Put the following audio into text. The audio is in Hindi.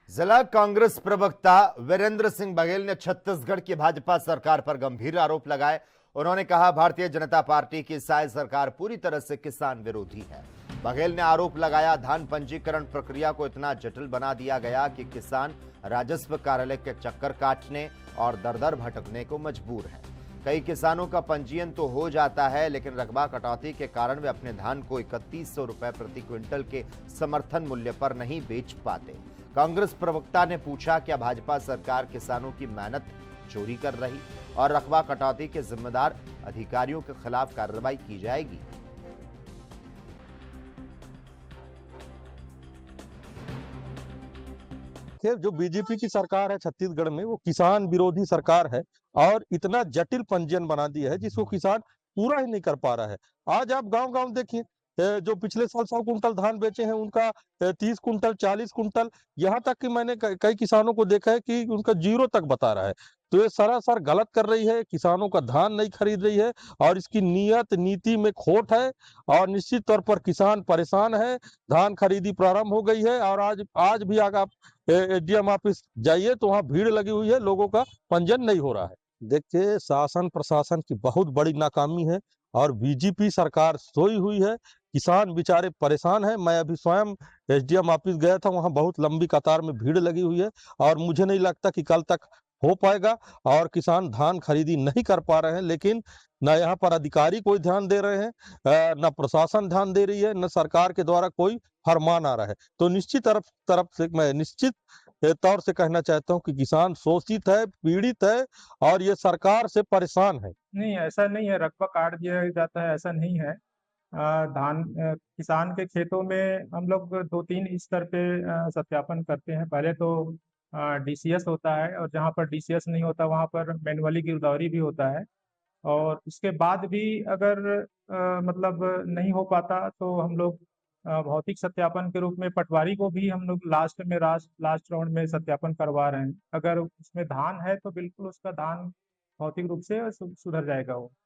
जिला कांग्रेस प्रवक्ता वीरेंद्र सिंह बघेल ने छत्तीसगढ़ की भाजपा सरकार पर गंभीर आरोप लगाए। उन्होंने कहा, भारतीय जनता पार्टी की साय सरकार पूरी तरह से किसान विरोधी है। बघेल ने आरोप लगाया, धान पंजीकरण प्रक्रिया को इतना जटिल बना दिया गया कि किसान राजस्व कार्यालय के चक्कर काटने और दर दर भटकने को मजबूर है। कई किसानों का पंजीयन तो हो जाता है, लेकिन रकबा कटौती के कारण वे अपने धान को 3100 रुपए प्रति क्विंटल के समर्थन मूल्य पर नहीं बेच पाते। कांग्रेस प्रवक्ता ने पूछा, क्या भाजपा सरकार किसानों की मेहनत चोरी कर रही और रकबा कटौती के जिम्मेदार अधिकारियों के खिलाफ कार्रवाई की जाएगी? खैर, जो बीजेपी की सरकार है छत्तीसगढ़ में, वो किसान विरोधी सरकार है और इतना जटिल पंजीयन बना दिया है जिसको किसान पूरा ही नहीं कर पा रहा है। आज आप गांव-गांव देखिए, जो पिछले साल 100 कुंटल धान बेचे हैं उनका 30 कुंटल, 40 कुंटल, यहाँ तक कि मैंने कई किसानों को देखा है कि उनका जीरो तक बता रहा है। तो ये सरासर गलत कर रही है, किसानों का धान नहीं खरीद रही है और इसकी नीयत नीति में खोट है और निश्चित तौर पर किसान परेशान है। धान खरीदी प्रारंभ हो गई है और आज आज भी अगर आप एसडीएम ऑफिस जाइए तो वहाँ भीड़ लगी हुई है, लोगों का पंजीयन नहीं हो रहा है। देखिए, शासन प्रशासन की बहुत बड़ी नाकामी है और बीजेपी सरकार सोई हुई है। किसान बेचारे परेशान हैं। मैं अभी स्वयं एसडीएम ऑफिस गया था, वहाँ बहुत लंबी कतार में भीड़ लगी हुई है और मुझे नहीं लगता कि कल तक हो पाएगा और किसान धान खरीदी नहीं कर पा रहे हैं। लेकिन न यहाँ पर अधिकारी कोई ध्यान दे रहे हैं, न प्रशासन ध्यान दे रही है, न सरकार के द्वारा कोई फरमान आ रहा है। तो निश्चित तरफ से मैं निश्चित तौर से कहना चाहता हूँ कि किसान शोषित है, पीड़ित है और ये सरकार से परेशान है। नहीं, ऐसा नहीं है, रकबा काट दिया जाता है, ऐसा नहीं है। किसान के खेतों में हम लोग 2-3 स्तर पे सत्यापन करते हैं। पहले तो डीसीएस होता है और जहाँ पर डीसीएस नहीं होता वहाँ पर मैनुअली गिरदावरी भी होता है। और उसके बाद भी अगर मतलब नहीं हो पाता तो हम लोग भौतिक सत्यापन के रूप में पटवारी को भी हम लोग लास्ट राउंड में सत्यापन करवा रहे हैं। अगर उसमें धान है तो बिल्कुल उसका धान भौतिक रूप से सुधर जाएगा वो।